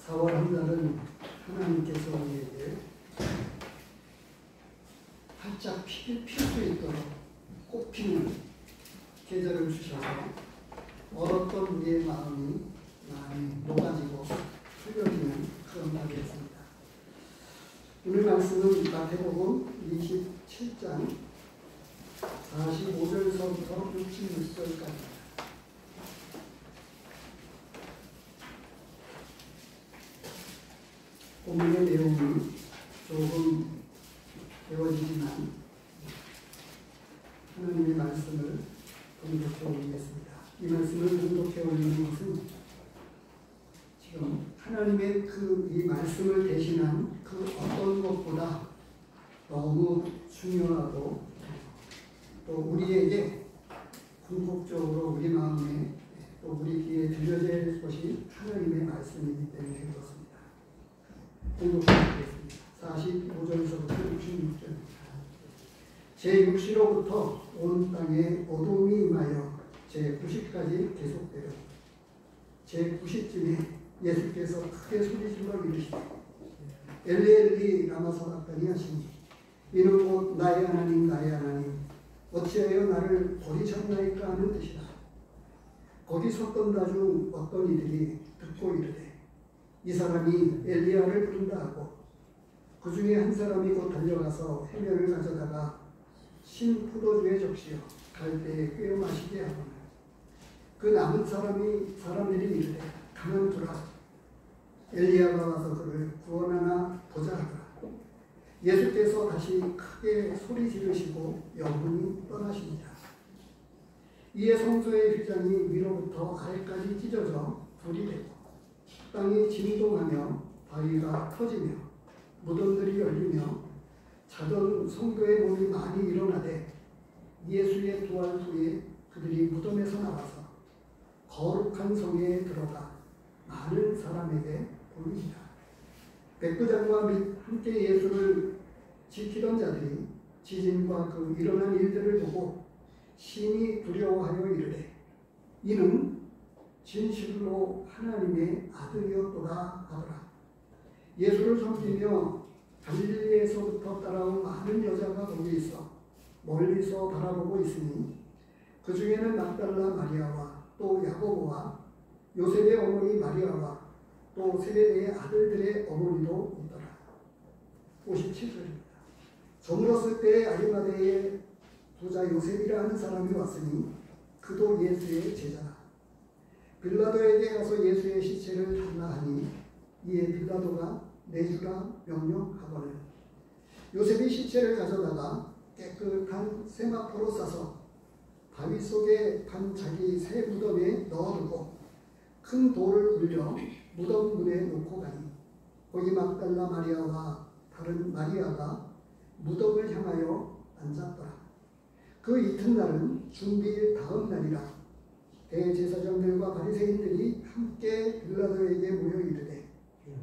4월 한 달은 하나님께서 우리에게 활짝 필 수 있도록 꽃피는 계절을 주셔서 얼었던 우리의 마음이 많이 녹아지고 흘려지는 그런 날이었습니다. 오늘 말씀은 마태복음 27장 45절서부터 66절까지입니다. 본문의 내용이 조금 배워지지만 하나님의 말씀을 공독해 올리겠습니다. 이 말씀을 공독해 올리는 것은 지금 하나님의 이 말씀을 대신한 그 어떤 것보다 너무 중요하고 또 우리에게 궁극적으로 우리 마음에 또 우리 귀에 들려야 할 것이 하나님의 말씀이기 때문에 그렇습니다. 공독하겠습니다. 45절에서부터 66절입니다. 제6시로부터 온 땅에 어둠이 임하여 제9시까지 계속되어 제9시쯤에 예수께서 크게 소리질러 이르시되 엘리 엘리 라마 사박다니 하시니 이는 곧 나의 하나님 나의 하나님 어찌하여 나를 버리셨나이까 하는 뜻이다. 거기 섰던 나중 어떤 이들이 듣고 이르되 이 사람이 엘리야를 부른다 하고 그 중에 한 사람이 곧 달려가서 해면을 가져다가 신 포도주에 적시어 갈대에 꿰어 마시게 하거늘 그 남은 사람들이 이르되 가만두라 엘리야가 와서 그를 구원하나 보자 하더라. 예수께서 다시 크게 소리 지르시고 영혼이 떠나십니다. 이에 성소의 휘장이 위로부터 아래까지 찢어져 불이 되고 땅이 진동하며 바위가 터지며 무덤들이 열리며 자던 성도의 몸이 많이 일어나되 예수의 부활 후에 그들이 무덤에서 나와서 거룩한 성에 들어가 많은 사람에게 보이니라. 백부장과 함께 예수를 지키던 자들이 지진과 그 일어난 일들을 보고 심히 두려워하여 이르되 이는 진실로 하나님의 아들이었도다 하더라. 예수를 섬기며 갈릴리에서부터 따라온 많은 여자가 거기 있어 멀리서 바라보고 있으니 그 중에는 막달라 마리아와 또 야고보와 요셉의 어머니 마리아와 또 세베대의 아들들의 어머니도 있더라. 57절입니다. 저물었을 때 아리마대의 부자 요셉이라 하는 사람이 왔으니 그도 예수의 제자라. 빌라도에게 가서 예수의 시체를 달라 하니 이에 빌라도가 내주라 명령하거늘 요셉이 시체를 가져다가 깨끗한 세마포로 싸서 바위 속에 간 자기 새 무덤에 넣어두고 큰 돌을 굴려 무덤 문에 놓고 가니 거기 막달라 마리아와 다른 마리아가 무덤을 향하여 앉았더라. 그 이튿날은 준비일 다음 날이라. 대제사장들과 바리새인들이 함께 빌라도에게 모여 이르되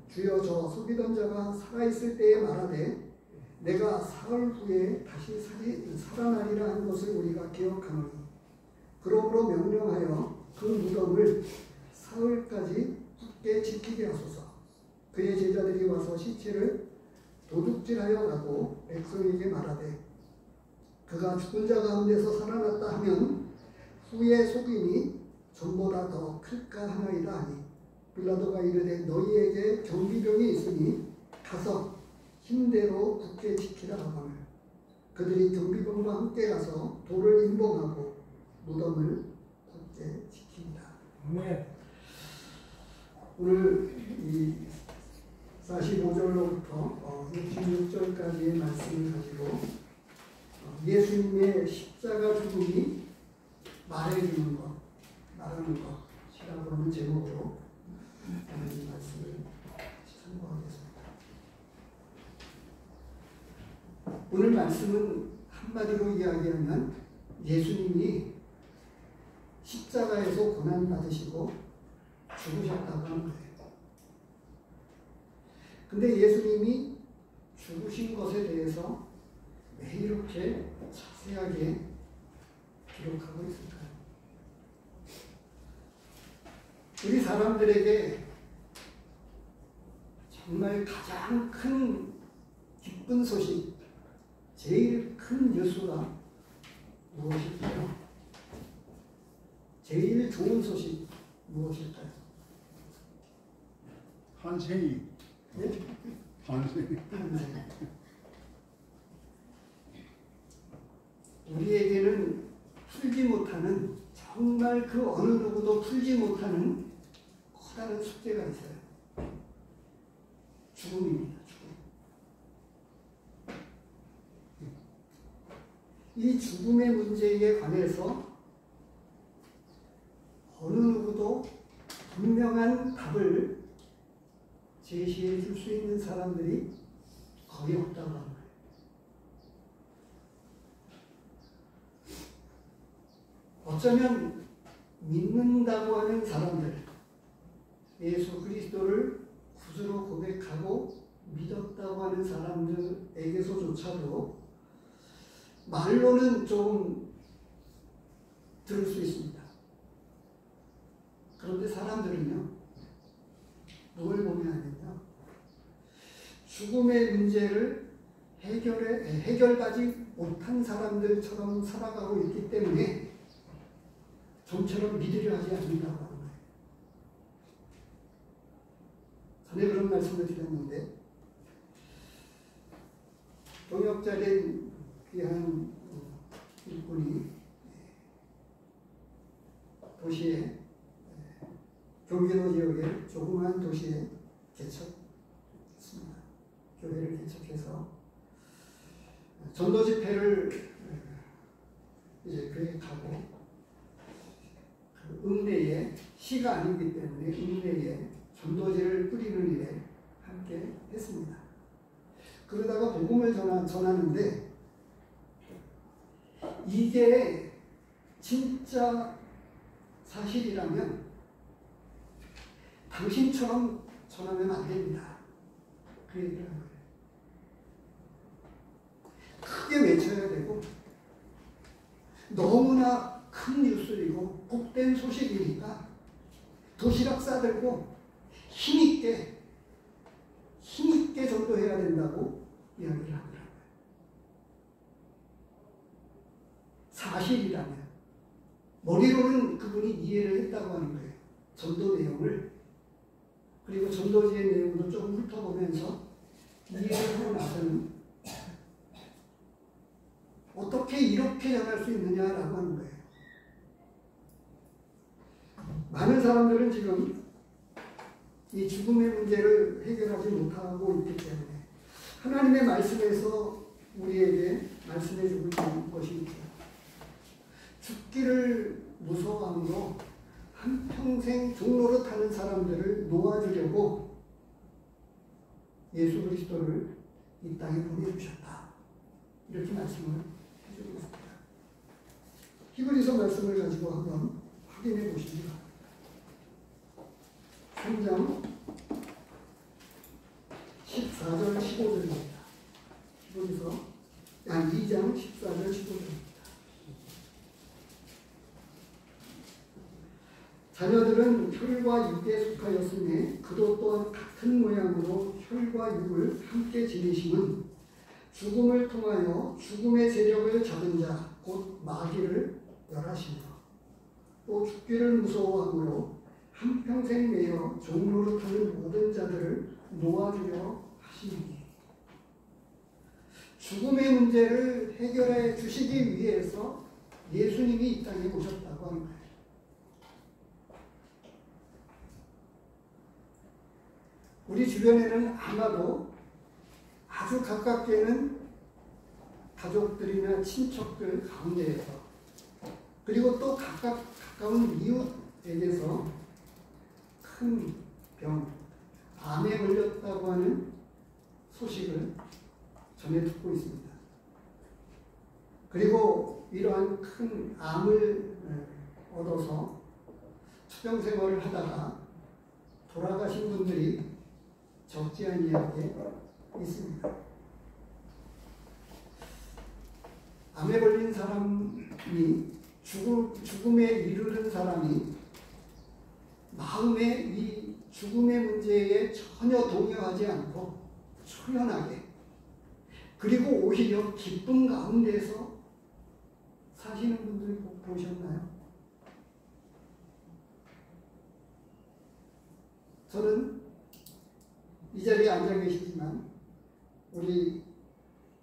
주여 저 속이던 자가 살아있을 때에 말하되 내가 사흘 후에 다시 살아나리라 한 것을 우리가 기억하노니 그러므로 명령하여 그 무덤을 사흘까지 굳게 지키게 하소서. 그의 제자들이 와서 시체를 도둑질하여 가고 백성에게 말하되 그가 죽은 자 가운데서 살아났다 하면 후에 속임이 전보다 더 클까 하나이다 하니 빌라도가 이르되 너희에게 경비병이 있으니 가서 힘대로 굳게 지키라 하거늘 그들이 경비병과 함께 가서 돌을 임봉하고 무덤을 굳게 지킵니다. 네. 오늘 이 45절로부터 66절까지의 말씀을 가지고 예수님의 십자가 죽음이 말해주는 것, 말하는 것이라고 하는 제목으로 이 말씀을 참고하겠습니다. 오늘 말씀은 한마디로 이야기하면 예수님이 십자가에서 고난받으시고 죽으셨다고 하는 거예요. 근데 예수님이 죽으신 것에 대해서 왜 이렇게 자세하게 기록하고 있을까요? 우리 사람들에게 정말 가장 큰 기쁜 소식, 제일 큰 뉴스가 무엇일까요? 제일 좋은 소식 무엇일까요? 한생이. 네? 한생. 우리에게는 풀지 못하는, 정말 그 어느 누구도 풀지 못하는 커다란 숙제가 있어요. 죽음입니다. 죽음. 이 죽음의 문제에 관해서 어느 누구도 분명한 답을 제시해 줄 수 있는 사람들이 거의 없다고 합니다. 어쩌면 믿는다고 하는 사람들, 예수 그리스도를 구주로 고백하고 믿었다고 하는 사람들에게서조차도 말로는 좀 들을 수 있습니다. 그런데 사람들은요, 뭘 보면 하면요, 죽음의 문제를 해결하지 못한 사람들처럼 살아가고 있기 때문에 좀처럼 믿으려 하지 않는다고 하는 거예요. 전에 그런 말씀을 드렸는데, 동역자된 귀한 일꾼이 도시에, 경기도 지역의 조그만 도시에 개척했습니다. 교회를 개척해서 전도 집회를 이제 계획하고, 그 읍내에, 시가 아니기 때문에 읍내에 전도지를 뿌리는 일에 함께 했습니다. 그러다가 복음을 전하는데, 이게 진짜 사실이라면 당신처럼 전하면 안 됩니다. 그 얘기를 하는 거예요. 크게 외쳐야 되고, 너무나 큰 뉴스이고 복된 소식이니까 도시락 싸들고 힘있게 전도해야 된다고 이야기를 하더라고요. 사실이라면, 머리로는 그분이 이해를 했다고 하는 거예요. 전도 내용을. 그리고 전도지의 내용도 조금 훑어보면서 이해를 하고 나서는 어떻게 이렇게 전할 수 있느냐라고 하는 거예요. 많은 사람들은 지금 이 죽음의 문제를 해결하지 못하고 있기 때문에 하나님의 말씀에서 우리에게 말씀해 주고 있는 것이 있죠. 죽기를 무서워함으로 한평생 종로를 타는 사람들을 놓아주려고 예수 그리스도를 이 땅에 보내주셨다. 이렇게 말씀을 해주고 있습니다. 히브리서 말씀을 가지고 한번 확인해 보십니다. 3장 14절 15절입니다. 히브리서 2장 14절 15절입니다. 자녀들은 혈과 육에 속하였으니 그도 또한 같은 모양으로 혈과 육을 함께 지니심은 죽음을 통하여 죽음의 세력을 잡은 자 곧 마귀를 멸하시며 또 죽기를 무서워함으로 한평생 매여 종노릇하는 모든 자들을 놓아주려 하시니, 죽음의 문제를 해결해 주시기 위해서 예수님이 이 땅에 오셨다고 하는 거예요. 우리 주변에는 아마도 아주 가깝게는 가족들이나 친척들 가운데에서, 그리고 또 가까운 이웃에게서 큰 병, 암에 걸렸다고 하는 소식을 전해 듣고 있습니다. 그리고 이러한 큰 암을 얻어서 투병 생활을 하다가 돌아가신 분들이 적지 아니하게 있습니다. 암에 걸린 사람이, 죽음에 이르는 사람이 마음에 이 죽음의 문제에 전혀 동요하지 않고 초연하게, 그리고 오히려 기쁨 가운데서 사시는 분들 보셨나요? 저는 이 자리에 앉아 계시지만 우리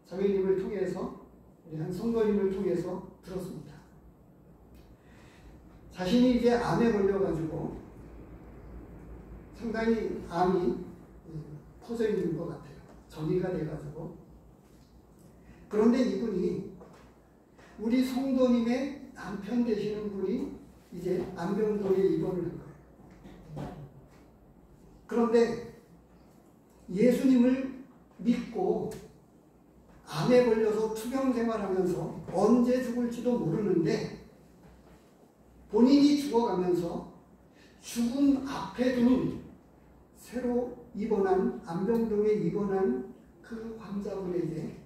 자매님을 통해서, 우리 한 성도님을 통해서 들었습니다. 자신이 이제 암에 걸려가지고 상당히 암이 퍼져 있는 것 같아요. 전이가 돼가지고. 그런데 이분이 우리 성도님의 남편 되시는 분이 이제 암병동에 입원을 한 거예요. 그런데 예수님을 믿고 암에 걸려서 투병 생활하면서 언제 죽을지도 모르는데 본인이 죽어가면서 죽음 앞에 둔 새로 입원한, 암병동에 입원한 그 환자분에게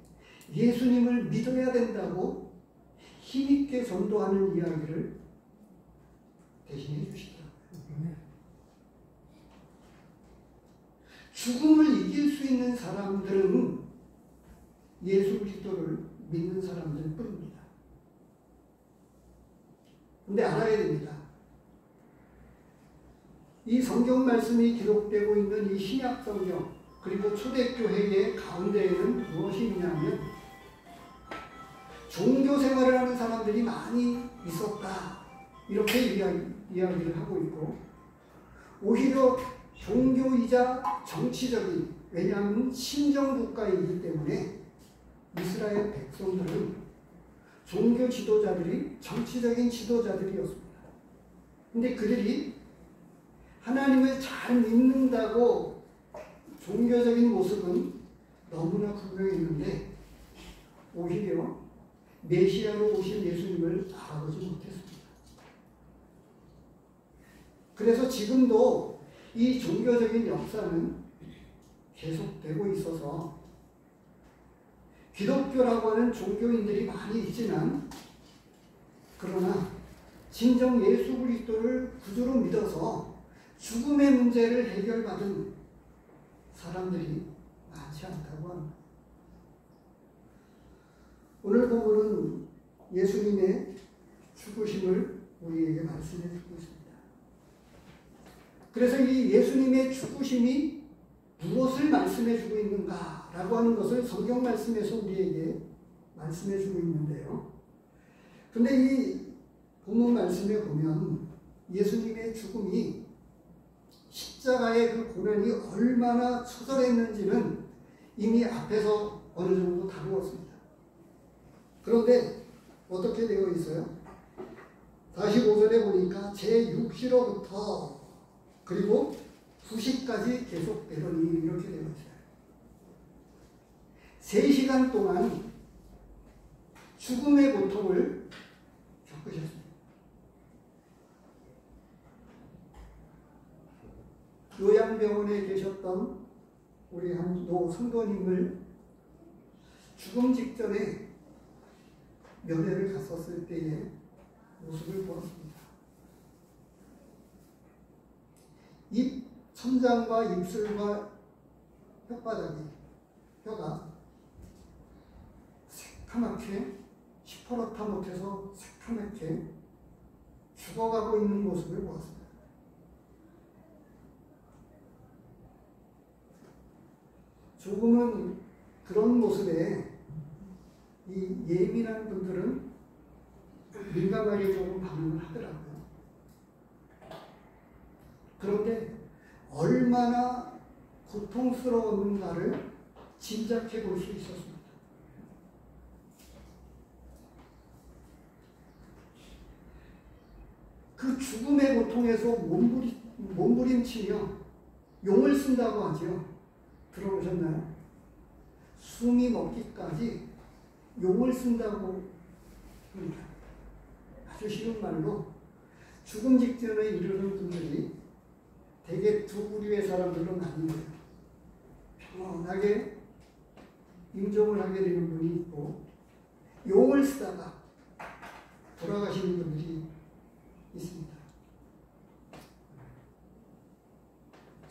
예수님을 믿어야 된다고 힘있게 전도하는 이야기를 대신해 주시더라고요. 죽음을 이길 수 있는 사람들은 예수 그리스도를 믿는 사람들 뿐입니다. 근데 알아야 됩니다. 이 성경 말씀이 기록되고 있는 이 신약 성경, 그리고 초대교회의 가운데에는 무엇이 있냐면 종교 생활을 하는 사람들이 많이 있었다, 이렇게 이야기를 하고 있고, 오히려 종교이자 정치적인, 왜냐하면 신정국가이기 때문에 이스라엘 백성들은 종교 지도자들이 정치적인 지도자들이었습니다. 근데 그들이 하나님을 잘 믿는다고 종교적인 모습은 너무나 분명했는데 오히려 메시아로 오신 예수님을 알아보지 못했습니다. 그래서 지금도 이 종교적인 역사는 계속되고 있어서 기독교라고 하는 종교인들이 많이 있지만, 그러나 진정 예수 그리스도를 구주로 믿어서 죽음의 문제를 해결받은 사람들이 많지 않다고 합니다. 오늘 본문은 예수님의 죽으심을 우리에게 말씀해 주고 있습니다. 그래서 이 예수님의 죽으심이 무엇을 말씀해 주고 있는가라고 하는 것을 성경 말씀에서 우리에게 말씀해 주고 있는데요. 근데 이 본문 말씀에 보면 예수님의 죽음이, 십자가의 그 고난이 얼마나 처절했는지는 이미 앞에서 어느 정도 다루었습니다. 그런데 어떻게 되어 있어요? 45절에 보니까 제6시로부터 그리고 2시까지 계속되더니 이렇게 되어 있어요. 3시간 동안 죽음의 고통을 겪으셨습니다. 요양병원에 계셨던 우리 한 성도님을 죽음 직전에 면회를 갔었을 때의 모습을 보았습니다. 입, 천장과 입술과 혓바닥이, 뼈가 새카맣게, 시퍼렇다 못해서 새카맣게 죽어가고 있는 모습을 보았습니다. 조금은 그런 모습에 이 예민한 분들은 민감하게 조금 반응을 하더라고요. 그런데 얼마나 고통스러웠는가를 짐작해 볼 수 있었습니다. 그 죽음의 고통에서 몸부림치며 용을 쓴다고 하죠. 들어보셨나요? 숨이 멎기까지 용을 쓴다고 합니다. 아주 쉬운 말로 죽음 직전에 이르는 분들이 대개 두 부류의 사람들로 나뉘어요. 평온하게 임종을 하게 되는 분이 있고, 용을 쓰다가 돌아가시는 분들이 있습니다.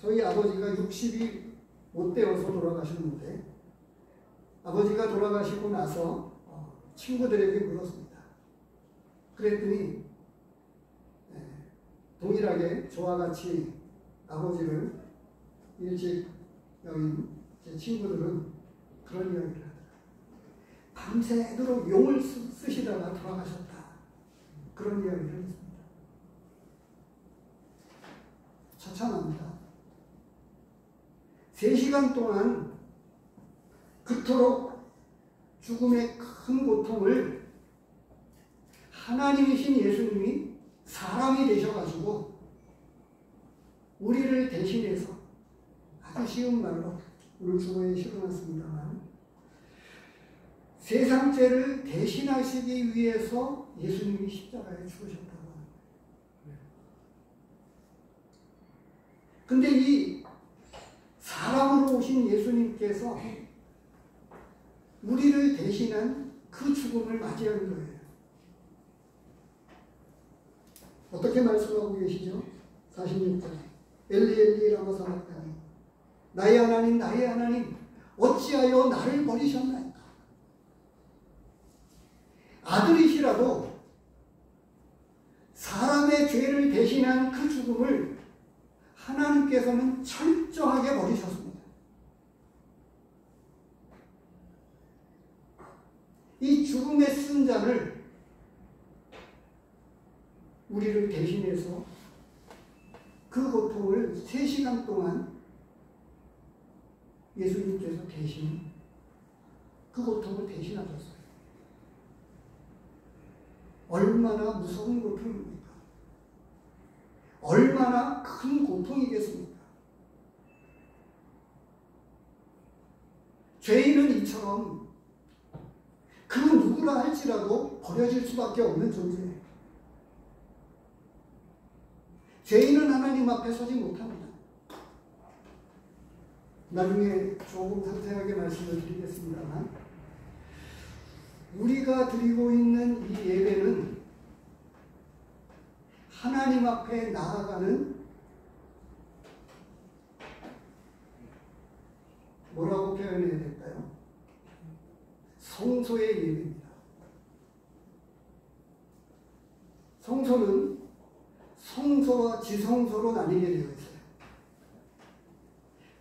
저희 아버지가 60이 못 되어서 돌아가셨는데 아버지가 돌아가시고 나서 친구들에게 물었습니다. 그랬더니 동일하게 저와 같이 아버지를 일찍 여긴 제 친구들은 그런 이야기를 하더라고요. 밤새도록 용을 쓰시다가 돌아가셨다. 그런 이야기를 했습니다. 처참합니다. 3시간 동안 그토록 죽음의 큰 고통을 하나님이신 예수님이 사람이 되셔가지고 우리를 대신해서 아주 쉬운 말로 오늘 주보에 실어놨습니다만 세상 죄를 대신하시기 위해서 예수님이 십자가에 죽으셨다고 합니다. 근데 이 사람으로 오신 예수님께서 우리를 대신한 그 죽음을 맞이하는 거예요. 어떻게 말씀하고 계시죠? 46절 엘리 엘리 라마 사박다니 나의 하나님 나의 하나님 어찌하여 나를 버리셨나이까. 아들이시라도 사람의 죄를 대신한 그 죽음을 하나님께서는 철저하게 버리셨습니다. 이 죽음의 쓴잔을 우리를 대신해서 그 고통을 3시간 동안 예수님께서 대신 그 고통을 대신하셨어요. 얼마나 무서운 고통입니까? 얼마나 큰 고통이겠습니까? 죄인은 이처럼 그 누구라 할지라도 버려질 수밖에 없는 존재예요. 죄인은 하나님 앞에 서지 못합니다. 나중에 조금 상세하게 말씀을 드리겠습니다만 우리가 드리고 있는 이 예배는 하나님 앞에 나아가는 뭐라고 표현해야 될까요? 성소의 예배입니다. 성소는 성소와 지성소로 나뉘게 되어 있어요.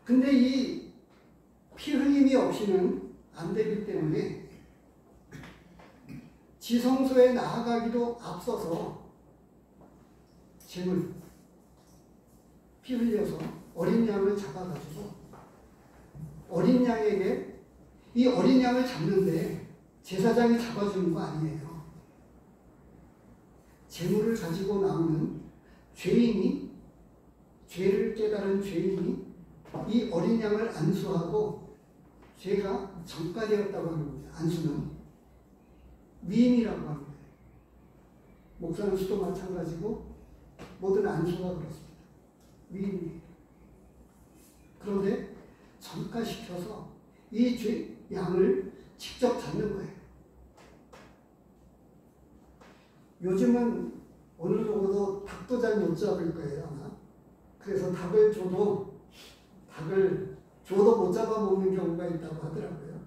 근데 이 피 흘림이 없이는 안 되기 때문에 지성소에 나아가기도 앞서서 제물, 피 흘려서 어린 양을 잡아가지고 어린 양에게 이 어린 양을 잡는데 제사장이 잡아주는 거 아니에요. 제물을 가지고 나오는 죄인이, 죄를 깨달은 죄인이 이 어린 양을 안수하고 죄가 전가되었다고 하는 겁니다. 안수는 위임이라고 하는 거예요. 목사는 수도 마찬가지고 모든 안수가 그렇습니다. 위임이에요. 그런데 전가시켜서 이 양을 직접 잡는 거예요. 요즘은 오늘 보고도 닭도 잘 못 잡을 거예요, 아마. 그래서 닭을 줘도 못 잡아먹는 경우가 있다고 하더라고요.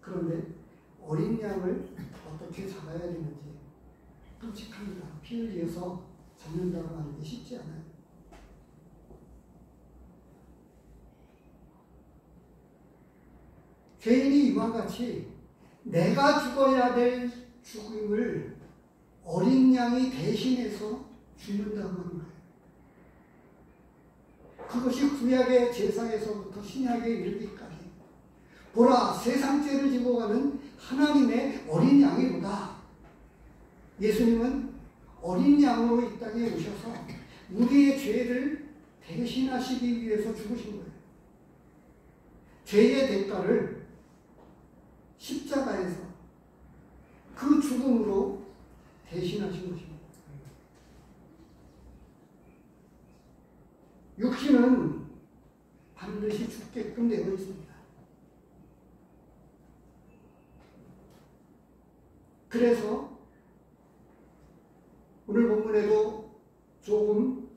그런데 어린 양을 어떻게 잡아야 되는지 끔찍합니다. 피 흘려서 잡는다고 하는 게 쉽지 않아요. 죄인이 이와 같이 내가 죽어야 될 죽음을 어린 양이 대신해서 죽는다고 하는 거예요. 그것이 구약의 제사에서부터 신약에 이르기까지 보라 세상 죄를 지고 가는 하나님의 어린 양이로다. 예수님은 어린 양으로 이 땅에 오셔서 우리의 죄를 대신하시기 위해서 죽으신 거예요. 죄의 대가를 십자가에서 그 죽음으로 대신하신 것입니다. 육신은 반드시 죽게끔 되어 있습니다. 그래서 오늘 본문에도 조금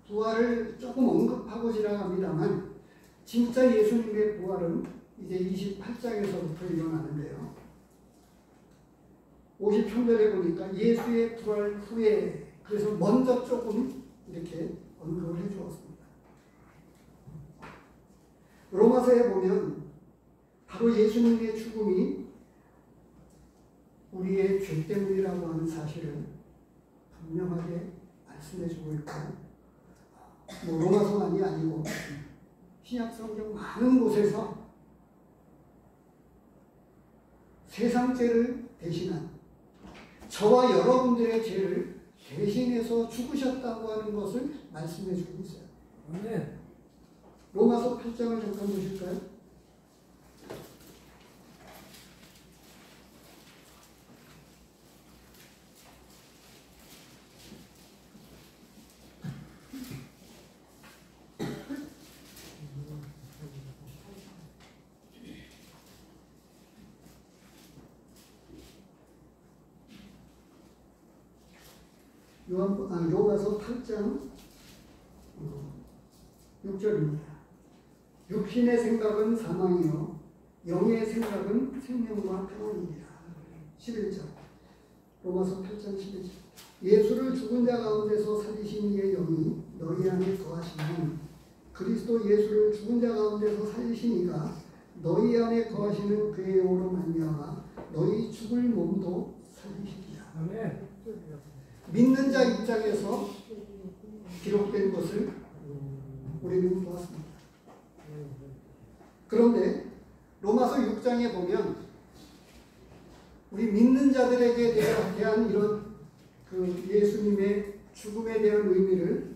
부활을 조금 언급하고 지나갑니다만 진짜 예수님의 부활은 이제 28장에서부터 일어나는데요. 53절에 보니까 예수의 부활 후에, 그래서 먼저 조금 이렇게 언급을 해주었습니다. 로마서에 보면 바로 예수님의 죽음이 우리의 죄 때문이라고 하는 사실을 분명하게 말씀해주고 있고, 뭐 로마서만이 아니고 신약성경 많은 곳에서 세상 죄를 대신한, 저와 여러분들의 죄를 대신해서 죽으셨다고 하는 것을 말씀해주고 있어요. 아멘. 로마서 8장을 잠깐 보실까요? 로마서 8장 6절입니다. 육신의 생각은 사망이요 영의 생각은 생명과 평안이니라. 11절. 로마서 8장 11절. 예수를 죽은 자 가운데서 살리신 이의 영이 너희 안에 거하시면 그리스도 예수를 죽은 자 가운데서 살리신 이가 너희 안에 거하시는 그의 영으로 말미암아 너희 죽을 몸도 살리시리라. 아멘. 믿는 자 입장에서 기록된 것을 우리는 보았습니다. 그런데 로마서 6장에 보면 우리 믿는 자들에게 대한 이런 그 예수님의 죽음에 대한 의미를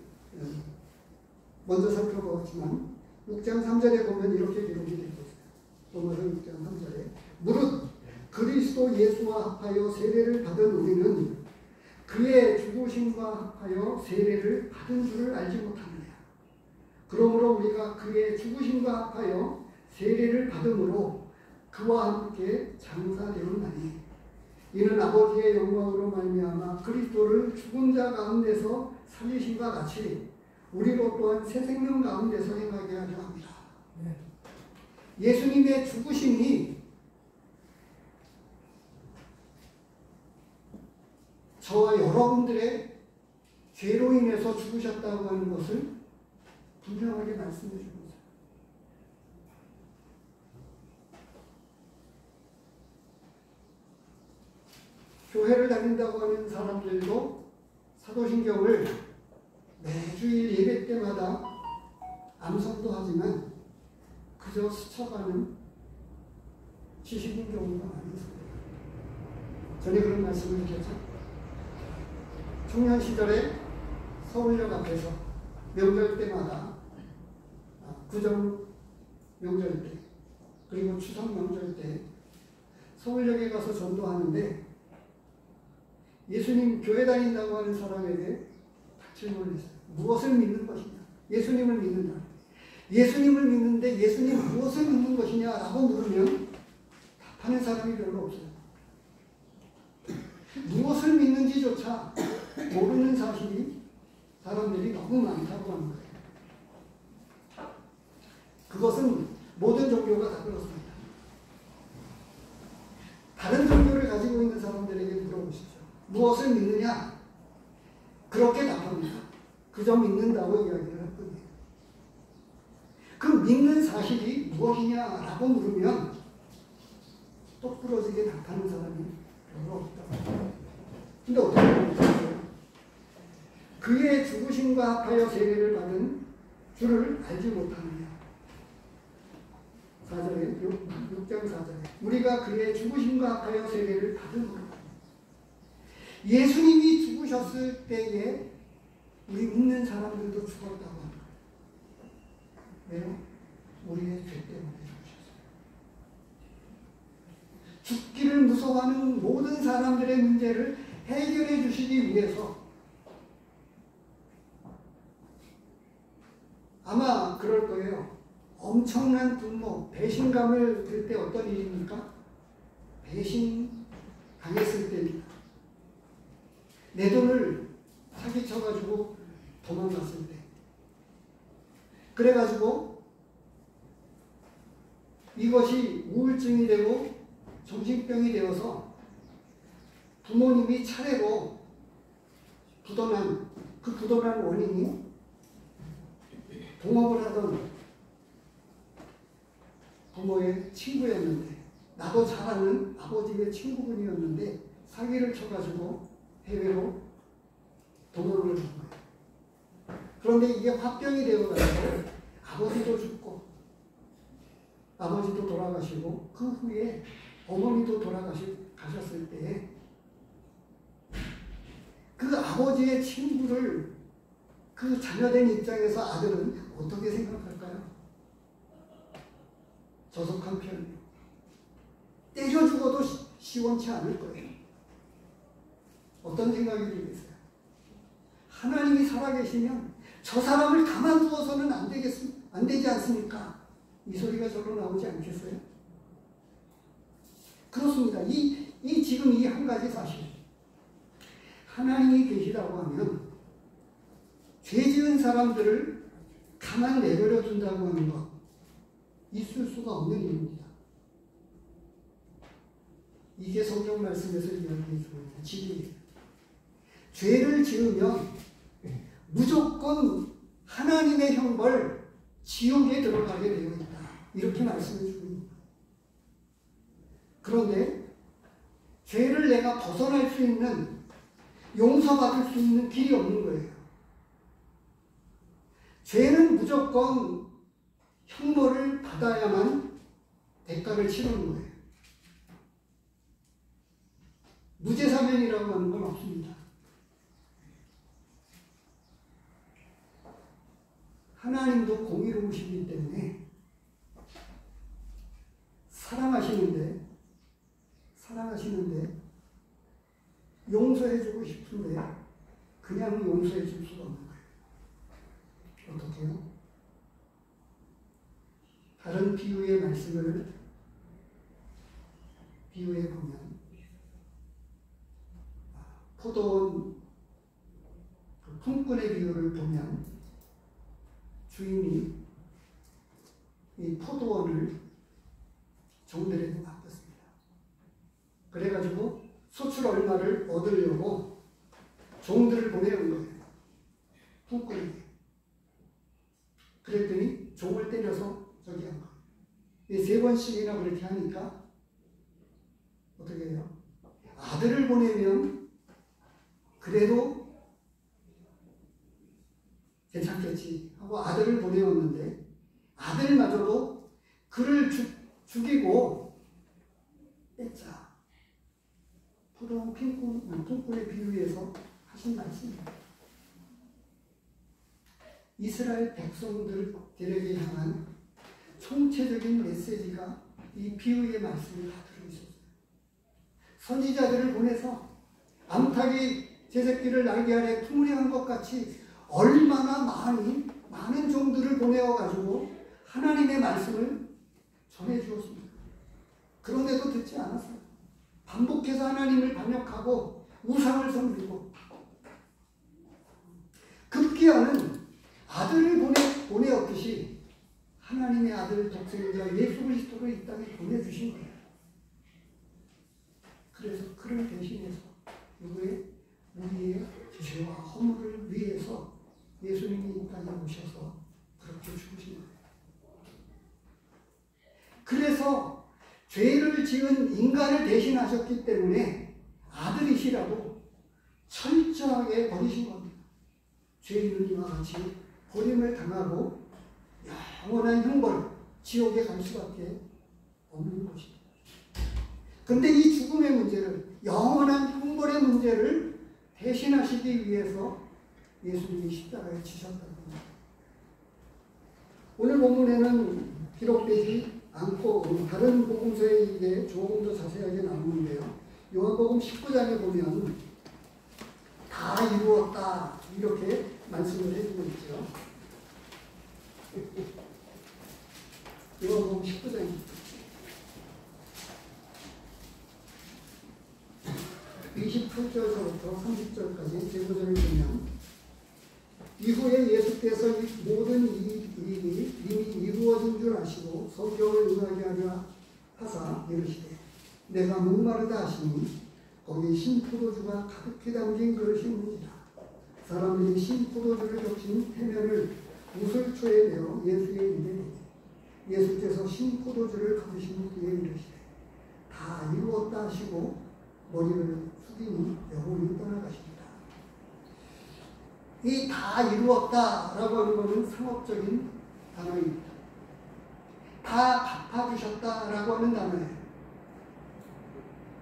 먼저 살펴보았지만 6장 3절에 보면 이렇게 기록이 되어 있어요. 로마서 6장 3절에 무릇 그리스도 예수와 합하여 세례를 받은 우리는 그의 죽으심과 합하여 세례를 받은 줄을 알지 못하느냐. 그러므로 우리가 그의 죽으심과 합하여 세례를 받음으로 그와 함께 장사되었나니 이는 아버지의 영광으로 말미암아 그리스도를 죽은 자 가운데서 살리심과 같이 우리로 또한 새 생명 가운데서 행하게 하려 합니다. 예수님의 죽으심이 저와 여러분들의 죄로 인해서 죽으셨다고 하는 것을 분명하게 말씀해 주고 있어요. 교회를 다닌다고 하는 사람들도 사도신경을 매주일 예배 때마다 암송도 하지만 그저 스쳐가는 지식인 경우가 많이 있습니다. 전에 그런 말씀을 드렸죠. 청년 시절에 서울역 앞에서 명절 때마다 구정 명절 때 그리고 추석 명절 때 서울역에 가서 전도하는데 예수님 교회 다닌다고 하는 사람에게 질문을 했어요. 무엇을 믿는 것이냐? 예수님을 믿는다. 예수님을 믿는데 예수님 무엇을 믿는 것이냐라고 물으면 답하는 사람이 별로 없어요. 무엇을 믿는지조차 모르는 사실이 사람들이 너무 많다고 하는 거예요. 그것은 모든 종교가 다 그렇습니다. 다른 종교를 가지고 있는 사람들에게 물어보십시오. 무엇을 믿느냐? 그렇게 답합니다. 그저 믿는다고 이야기를 할 뿐이에요. 그 믿는 사실이 무엇이냐라고 물으면 똑부러지게 답하는 사람이 별로 없다고. 근데 어떻게 보면 그의 죽으심과 합하여 세례를 받은 줄을 알지 못하느냐. 4절에 6장 4절에 우리가 그의 죽으심과 합하여 세례를 받음으로 예수님이 죽으셨을 때에 우리 믿는 사람들도 죽었다고 합니다. 왜요? 우리의 죄 때문에 죽으셨어요. 죽기를 무서워하는 모든 사람들의 문제를 해결해 주시기 위해서 아마 그럴 거예요. 엄청난 분노, 배신감을 들 때 어떤 일입니까? 배신 당했을 때입니다. 내 돈을 사기쳐가지고 도망갔을 때 그래가지고 이것이 우울증이 되고 정신병이 되어서 부모님이 차례로 부도난 원인이 동업을 하던 부모의 친구였는데, 나도 잘 아는 아버지의 친구분이었는데 사기를 쳐가지고 해외로 도망을 간 거예요. 그런데 이게 화병이 되어가지고 아버지도 죽고 아버지도 돌아가시고 그 후에 어머니도 돌아가셨을 때 그 아버지의 친구를 그 자녀된 입장에서 아들은 어떻게 생각할까요? 저속한 표현이요. 때려 죽어도 시원치 않을 거예요. 어떤 생각이 들겠어요? 하나님이 살아계시면 저 사람을 가만두어서는 안 되지 않습니까? 이 소리가 저로 나오지 않겠어요? 그렇습니다. 지금 이 한 가지 사실. 하나님이 계시다고 하면 죄 지은 사람들을 가만 내버려 둔다고 하는 것, 있을 수가 없는 일입니다. 이게 성경 말씀에서 이야기해 주고 있는 진리예요. 죄를 지으면 무조건 하나님의 형벌, 지옥에 들어가게 되어 있다. 이렇게 말씀해 주고 있는 거예요. 그런데 죄를 내가 벗어날 수 있는, 용서받을 수 있는 길이 없는 거예요. 죄는 무조건 형벌을 받아야만 대가를 치르는 거예요. 무죄사면이라고 하는 건 없습니다. 하나님도 공의로우시기 때문에 사랑하시는데 용서해주고 싶은데 그냥 용서해줄 수가 없는 거예요. 어떻게요? 다른 비유의 말씀을 비유해 보면, 포도원 품꾼의 비유를 보면 주인이 이 포도원을 종들에게 맡겼습니다. 그래가지고 소출 얼마를 얻으려고 종들을 보내온 거예요. 품꾼에게. 그랬더니 종을 때려서 저기 한 거예요. 3번씩이나 그렇게 하니까 어떻게 해요? 아들을 보내면 그래도 괜찮겠지 하고 아들을 보내었는데, 아들마저도 그를 죽이고 뺐자. 포도원 품꾼의 비유에서 하신 말씀입니다. 이스라엘 백성들에게 향한 총체적인 메시지가 이 비유의 말씀을 다 들어있었어요. 선지자들을 보내서 암탉이 제 새끼를 날개 아래 품으려 한 것 같이 얼마나 많은 종들을 보내어가지고 하나님의 말씀을 전해주었습니다. 그런데도 듣지 않았어요. 반복해서 하나님을 반역하고 우상을 섬기고, 급기야는 아들을 보내었듯이 하나님의 아들 독생자 예수 그리스도를 이 땅에 보내주신 거예요. 그래서 그를 대신해서 우리의 죄와 허물을 위해서 예수님이 이 땅에 오셔서 그렇게 죽으신 거예요. 그래서 죄를 지은 인간을 대신하셨기 때문에 아들이시라도 철저하게 버리신 겁니다. 죄 있는 이와 같이 버림을 당하고 영원한 형벌, 지옥에 갈 수밖에 없는 것입니다. 그런데 이 죽음의 문제를, 영원한 형벌의 문제를 대신하시기 위해서 예수님이 십자가에 지셨다고 합니다. 오늘 본문에는 기록되지 않고 다른 복음서에 이게 조금 더 자세하게 나오는데요. 요한복음 19장에 보면 다 이루었다 이렇게 말씀을 해주고 있죠. 요한복음 19장입니다. 28절서부터 30절까지 제구절을 보면 이후에 예수께서 이 모든 일이 이미 이루어진 줄 아시고 성경을 응하게 하려 하사 이르시되 내가 목마르다 하시니 거기 신포도주가 가득히 담긴 그릇이 있는지라. 사람들이 신포도주를 적신 해면을 우슬초에 내어 예수의 입에 예수께서 신포도주를 거두신 뒤에 이르시되 다 이루었다 하시고 머리를 숙이니 영혼이 떠나가십니다. 이 다 이루었다라고 하는 것은 상업적인 단어입니다. 다 갚아주셨다라고 하는 단어예요.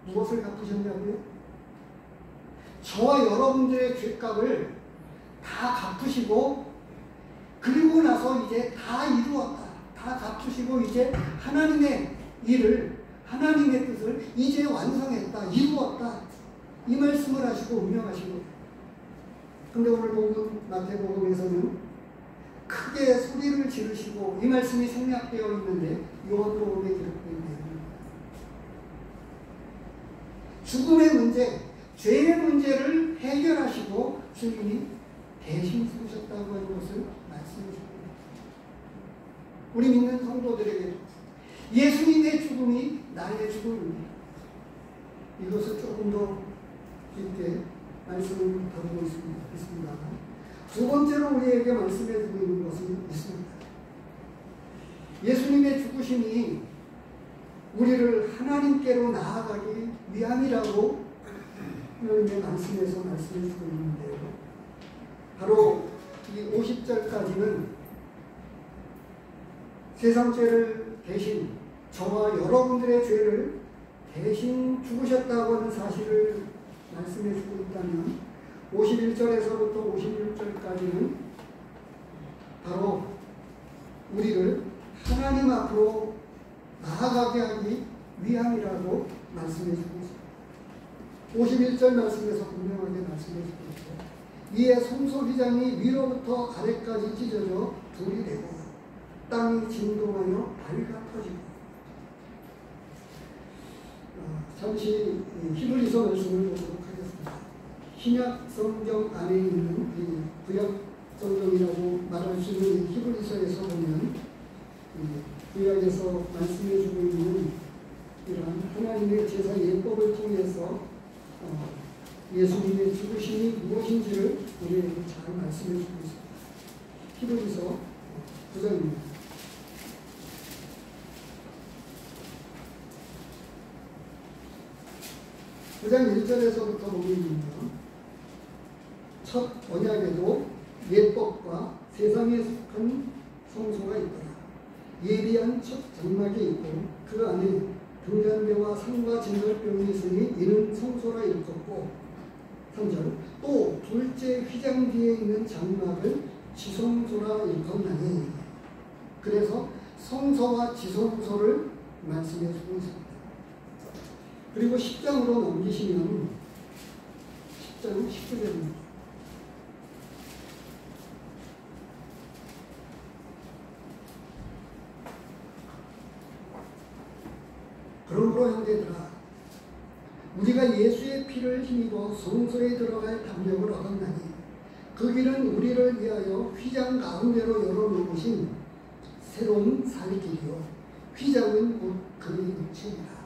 무엇을 갚으셨냐고요? 저와 여러분들의 죄값을 다 갚으시고 그리고 나서 이제 다 이루었다. 다 갚으시고 이제 하나님의 일을 하나님의 뜻을 이제 완성했다. 이루었다. 이 말씀을 하시고 운명하신 거예요. 근데 오늘 본문 마태복음에서는 크게 소리를 지르시고 이 말씀이 생략되어 있는데 요한복음에 기록되어 있네요. 죽음의 문제, 죄의 문제를 해결하시고 주님이 대신 죽으셨다고 하는 것을 말씀해 주십니다. 우리 믿는 성도들에게 예수님의 죽음이 나의 죽음입니다. 이것을 조금 더 깊게 말씀을 다루고 있습니다. 두 번째로 우리에게 말씀해 주고 있는 것은 있습니다. 예수님의 죽으심이 우리를 하나님께로 나아가기 위함이라고 하나님의 말씀에서 말씀해 주고 있는데요. 바로 이 50절까지는 세상 죄를 대신 저와 여러분들의 죄를 대신 죽으셨다고 하는 사실을 말씀해 주고 있다면 51절에서부터 56절까지는 바로 우리를 하나님 앞으로 나아가게 하기 위함이라고 말씀해 주고 있습니다. 51절 말씀에서 분명하게 말씀해 주고 있고 이에 성소기장이 위로부터 아래까지 찢어져 불이 되고 땅이 진동하여 바위가 터지고 잠시 히브리서 말씀을 보도록 하겠습니다. 신약 성경 안에 있는 이 구약 성경이라고 말할 수 있는 히브리서에서 보면 구약에서 말씀해 주고 있는 이러한 하나님의 제사 예법을 통해서 예수님의 죽으심이 무엇인지를 우리에게 잘 말씀해 주고 있습니다. 히브리서 9장입니다. 9장 1절에서부터 보면요. 첫 언약에도 예법과 세상에 속한 성소가 있더라. 예비한 첫 장막이 있고 그 안에 등잔대와 상과 진설병이 있으니 이는 성소라 일컫고 3절 또 둘째 휘장 뒤에 있는 장막을 지성소라 일컫나니 그래서 성소와 지성소를 말씀해 주고 있습니다. 그리고 10장으로 넘기시면 10장 19절입니다. 그러므로 형제들아 우리가 예수의 피를 힘입어 성소에 들어갈 담력을 얻었나니 그 길은 우리를 위하여 휘장 가운데로 열어놓으신 새로운 살 길이요 휘장은 곧 그의 육체이라.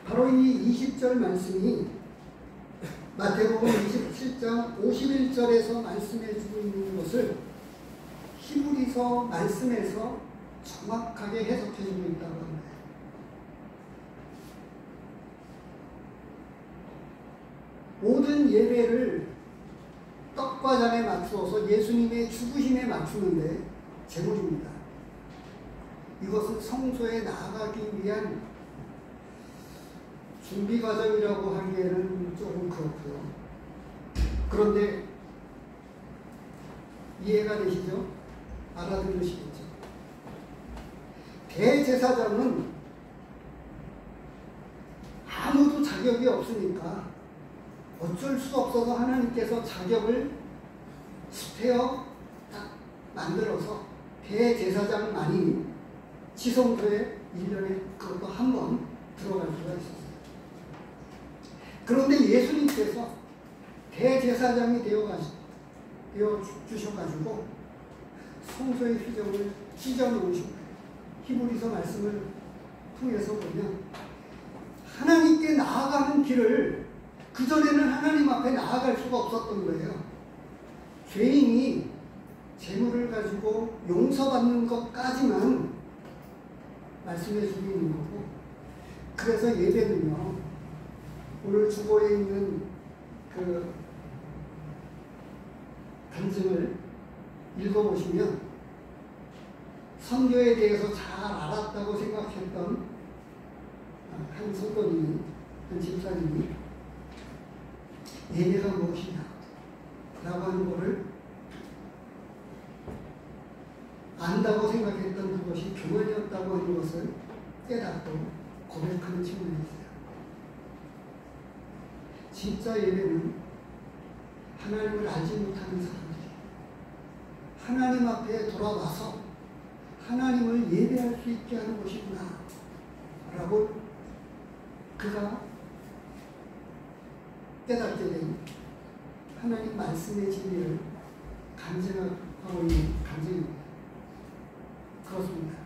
바로 이 20절 말씀이 마태복음 27장 51절에서 말씀해 주고 있는 것을 히브리서 말씀에서 정확하게 해석해 주고 있다고 합니다. 모든 예배를 떡과 잔에 맞추어서 예수님의 죽으심에 맞추는데 제물입니다. 이것은 성소에 나아가기 위한 준비 과정이라고 하기에는 조금 그렇고요. 그런데 이해가 되시죠? 알아들으시겠죠? 대제사장은 아무도 자격이 없으니까 어쩔 수 없어서 하나님께서 자격을 스페어 딱 만들어서 대제사장만이 지성소에 1년에 그것도 한 번 들어갈 수가 있었어요. 그런데 예수님께서 대제사장이 되어 주셔가지고 성소의 휘정을 찢어놓으신 거예요. 히브리서 말씀을 통해서 보면 하나님께 나아가는 길을 그전에는 하나님 앞에 나아갈 수가 없었던 거예요. 죄인이 재물을 가지고 용서받는 것까지만 말씀해 주고 있는 거고, 그래서 예배는요, 오늘 주보에 있는 그 간증을 읽어보시면 선교에 대해서 잘 알았다고 생각했던 한 성도님이, 한 집사님이 예배가 무엇이냐 라고 하는 것을 안다고 생각했던 그것이 교만이었다고 하는 것을 깨닫고 고백하는 측면이 있어요. 진짜 예배는 하나님을 알지 못하는 사람들이 하나님 앞에 돌아와서 하나님을 예배할 수 있게 하는 것이구나 라고 그가 깨닫게 된 하나님 말씀의 진리를 간증하고 있는 간증입니다. 그렇습니다.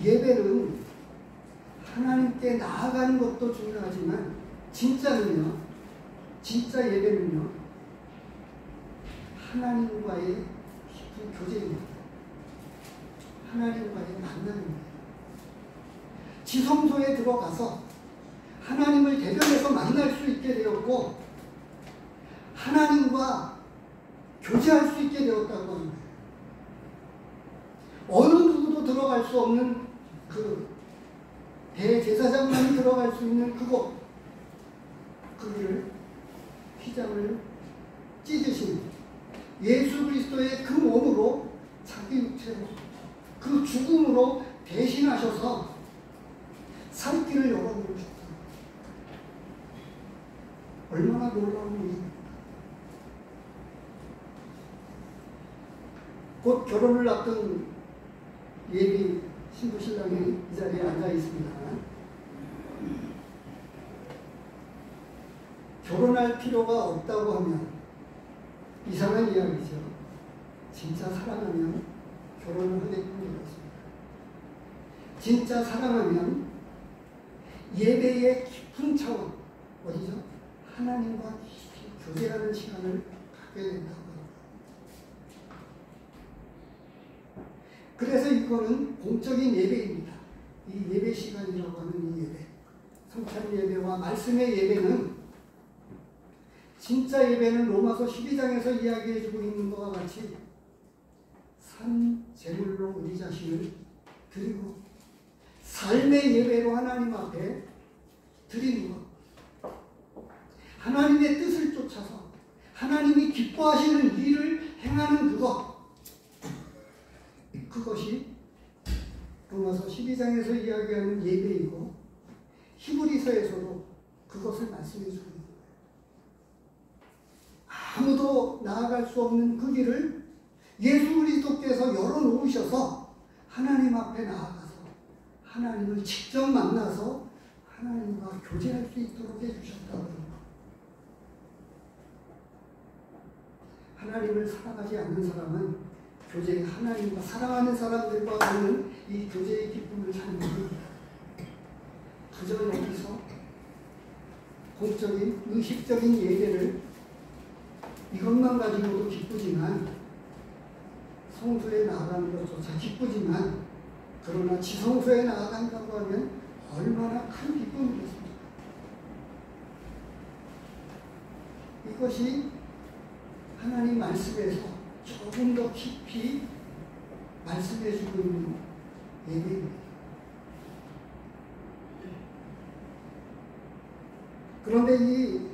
예배는 하나님께 나아가는 것도 중요하지만 진짜는요, 진짜 예배는요, 하나님과의 깊은 교제입니다. 하나님과의 만남입니다. 지성소에 들어가서 하나님을 대면해서 만날 수 있게 되었고 하나님과 교제할 수 있게 되었다고 하는 거예요. 어느 누구도 들어갈 수 없는 그 대제사장만이 들어갈 수 있는 그곳, 그를 휘장을 찢으신 예수 그리스도의 그 몸으로 자기 육체로 그 죽음으로 대신하셔서 살 길을 열어놓으셨다. 얼마나 놀라운 일입니까? 곧 결혼을 앞둔 예비 신부 신랑이 이 자리에 앉아 있습니다. 결혼할 필요가 없다고 하면 이상한 이야기죠. 진짜 사랑하면 결혼을 하게끔 되어 있습니다. 진짜 사랑하면 예배의 깊은 차원, 어디죠? 하나님과 깊이 교제하는 시간을 갖게 된다고 합니다. 그래서 이거는 공적인 예배입니다. 이 예배 시간이라고 하는 이 예배, 성찬 예배와 말씀의 예배는, 진짜 예배는 로마서 12장에서 이야기해주고 있는 것과 같이 산 제물로 우리 자신을 드리고 삶의 예배로 하나님 앞에 드리는 것, 하나님의 뜻을 쫓아서 하나님이 기뻐하시는 일을 행하는 그것, 그것이 로마서 12장에서 이야기하는 예배이고 히브리서에서도 그것을 말씀해 주고 있는 거예요. 아무도 나아갈 수 없는 그 길을 예수 그리스도께서 열어놓으셔서 하나님 앞에 나아가서 하나님을 직접 만나서 하나님과 교제할 수 있도록 해주셨다고 합니다. 하나님을 사랑하지 않는 사람은 교제, 하나님과 사랑하는 사람들과 하는 이 교제의 기쁨을 잘 모릅니다. 그저 여기서 공적인 의식적인 예배를 이것만 가지고도 기쁘지만, 성소에 나아가는 것조차 기쁘지만, 그러나 지성소에 나아간다고 하면 얼마나 큰 기쁨이겠습니까? 이것이 하나님 말씀에서 조금 더 깊이 말씀해 주고 있는 예배입니다. 그런데 이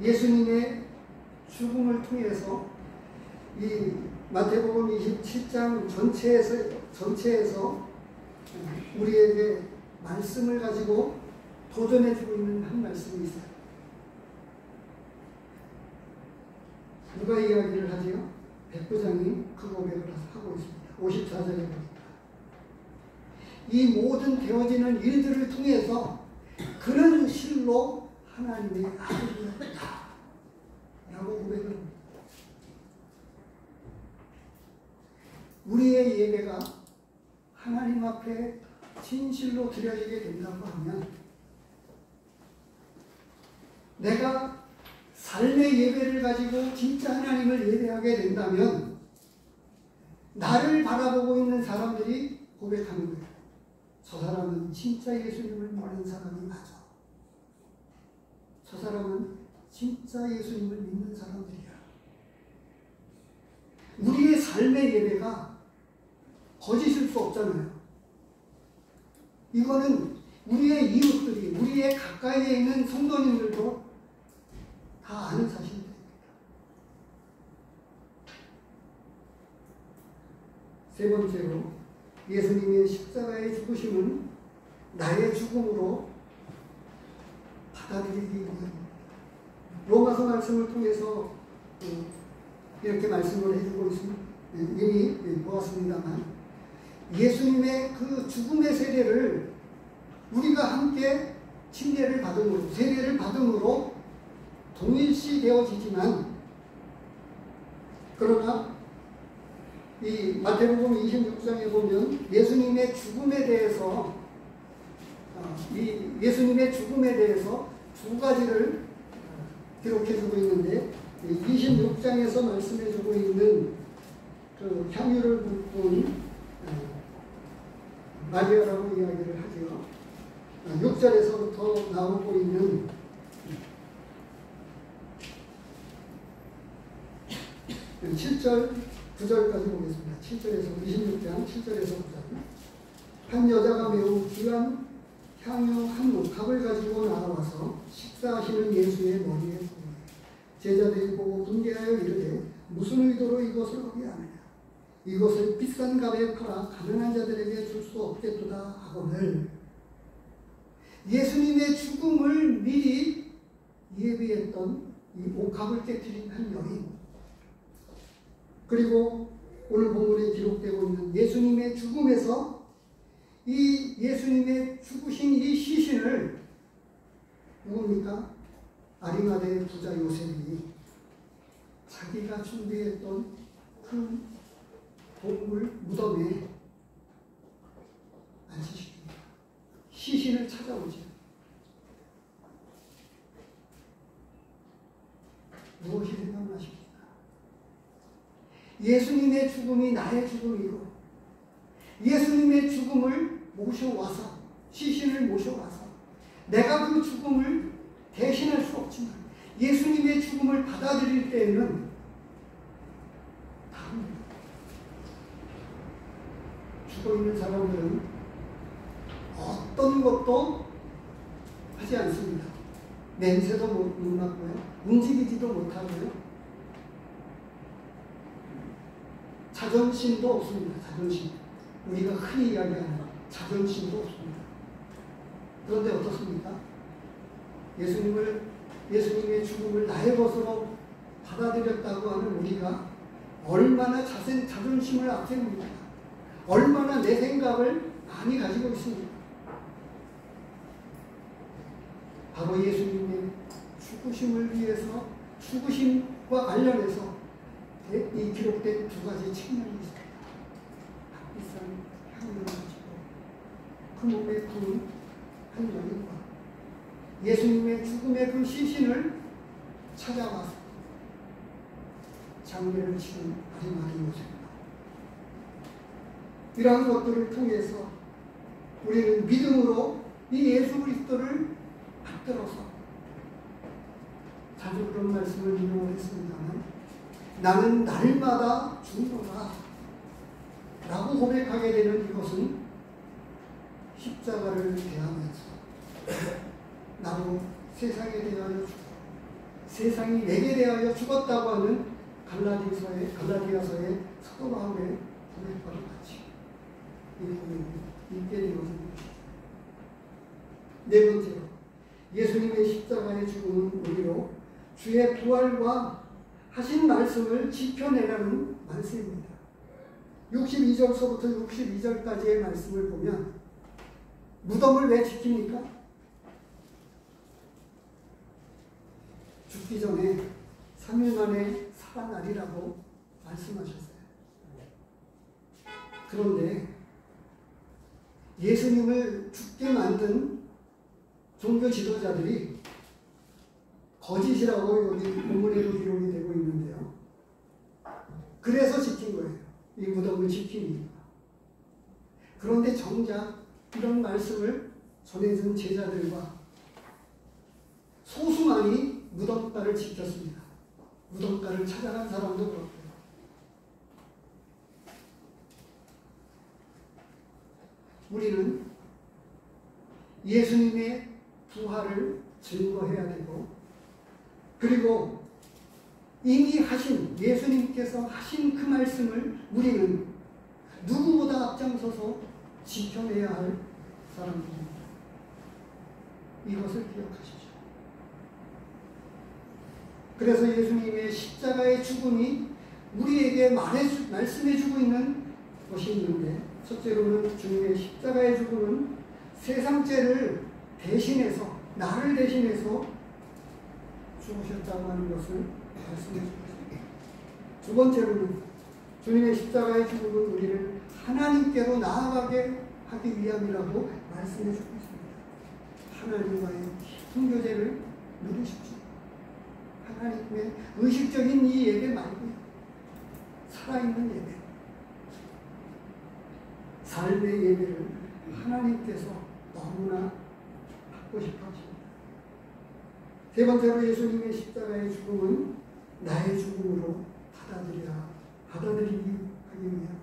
예수님의 죽음을 통해서 이 마태복음 27장 전체에서 우리에게 말씀을 가지고 도전해 주고 있는 한 말씀이 있어요. 누가 이야기를 하지요? 백부장이 그 고백을 하고 있습니다. 54절에 보니까 이 모든 되어지는 일들을 통해서 그는 실로 하나님의 아들이었다 라고 고백을 합니다. 우리의 예배가 하나님 앞에 진실로 드려지게 된다고 하면 내가 삶의 예배를 가지고 진짜 하나님을 예배하게 된다면 나를 바라보고 있는 사람들이 고백하는 거예요. 저 사람은 진짜 예수님을 믿는 사람이 맞아. 저 사람은 진짜 예수님을 믿는 사람들이야. 우리의 삶의 예배가 거짓일 수 없잖아요. 이거는 우리의 이웃들이, 우리의 가까이에 있는 성도님들도 다 아는 사실입니다. 세 번째로 예수님의 십자가의 죽으심은 나의 죽음으로 받아들이기 위함입니다. 로마서 말씀을 통해서 이렇게 말씀을 해주고 있습니다. 이미 보았습니다만 예수님의 그 죽음의 세례를 우리가 함께 침례를 받음으로, 세례를 받음으로 동일시 되어지지만, 그러나 이 마태복음 26장에 보면 예수님의 죽음에 대해서 예수님의 죽음에 대해서 두 가지를 기록해주고 있는데, 26장에서 말씀해주고 있는 그 향유를 붓은 마리아라고 이야기를 하죠. 6절에서부터 나오고 있는 7절, 9절까지 보겠습니다. 7절에서 26장 7절에서 9절. 한 여자가 매우 귀한 향유 한 목합을 가지고 나와서 식사하시는 예수의 머리에 부으니 제자들이 보고 분개하여 이르되 무슨 의도로 이것을 하게 하느냐. 이것을 비싼 값에 팔아 가난한 자들에게 줄 수 없겠도다 하거늘 예수님의 죽음을 미리 예비했던 이 옥합을 깨뜨린 한 여인, 그리고 오늘 본문에 기록되고 있는 예수님의 죽음에서 이 예수님의 죽으신 이 시신을 누굽니까? 아리마다의 부자 요셉이 자기가 준비했던 그 동물 무덤에 안치십니다. 시신을 찾아오죠. 무엇이 생각나십니까? 예수님의 죽음이 나의 죽음이고 예수님의 죽음을 모셔와서, 시신을 모셔와서 내가 그 죽음을 대신할 수 없지만 예수님의 죽음을 받아들일 때에는 다릅니다. 죽어있는 사람들은 어떤 것도 하지 않습니다. 냄새도 못 맡고요, 움직이지도 못하고요, 자존심도 없습니다. 자존심, 우리가 흔히 이야기하는 자존심도 없습니다. 그런데 어떻습니까? 예수님의 죽음을 나의 것으로 받아들였다고 하는 우리가 얼마나 자존심을 앞세웁니까? 얼마나 내 생각을 많이 가지고 있습니까? 바로 예수님의 죽으심을 위해서, 죽으심과 관련해서 이 기록된 두 가지 측면이 있습니다. 값비싼 향유를 가지고 그 몸에 부은 한 여인과 예수님의 죽음의 그 시신을 찾아와서 장례를 치른 아리마다 요셉입니다. 이러한 것들을 통해서 우리는 믿음으로 이 예수 그리스도를 받들어서, 자주 그런 말씀을 인용을 했습니다만, 나는 날마다 죽노라 라고 고백하게 되는 이것은 십자가를 대하면서 나도 세상에 대하여 죽고 세상이 내게 대하여 죽었다고 하는 갈라디아서의 사도 바울의 고백과 같이 이 고백이 있게 되어진 것입니다. 네 번째로 예수님의 십자가의 죽음은 우리로 주의 부활과 하신 말씀을 지켜내라는 말씀입니다. 62절서부터 62절까지의 말씀을 보면 무덤을 왜 지킵니까? 죽기 전에 3일 만에 살아나리라고 말씀하셨어요. 그런데 예수님을 죽게 만든 종교 지도자들이 거짓이라고 여기 본문에도 기록이 되고 있는데요. 그래서 지킨 거예요. 이 무덤을 지킨 이유가. 그런데 정작 이런 말씀을 전해준 제자들과 소수만이 무덤가를 지켰습니다. 무덤가를 찾아간 사람도 그렇고요. 우리는 예수님의 부활을 증거해야 되고, 그리고 이미 하신, 예수님께서 하신 그 말씀을 우리는 누구보다 앞장서서 지켜내야 할 사람들입니다. 이것을 기억하십시오. 그래서 예수님의 십자가의 죽음이 우리에게 말씀해주고 있는 것이 있는데, 첫째로는 주님의 십자가의 죽음은 세상 죄를 대신해서, 나를 대신해서 죽으셨다고 하는 것을 말씀해주고 있습니다. 두 번째로는 주님의 십자가의 죽음은 우리를 하나님께로 나아가게 하기 위함이라고 말씀해주고 있습니다. 하나님과의 깊은 교제를 누리십시오. 하나님의 의식적인 이 예배 말고요, 살아있는 예배, 삶의 예배를 하나님께서 너무나 받고 싶어 하십니다. 세 번째로 예수님의 십자가의 죽음은 나의 죽음으로 받아들이기 하기 위함입니다.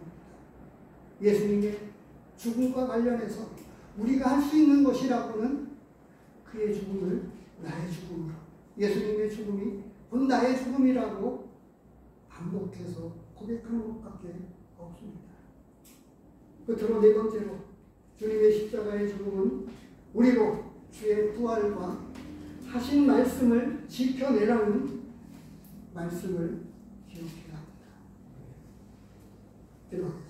예수님의 죽음과 관련해서 우리가 할 수 있는 것이라고는 그의 죽음을 나의 죽음으로, 예수님의 죽음이 곧 나의 죽음이라고 반복해서 고백하는 것밖에 없습니다. 끝으로 네 번째로 주님의 십자가의 죽음은 우리로 주의 부활과 하신 말씀을 지켜내라는 말씀을 기억해야 합니다. 기도하겠습니다.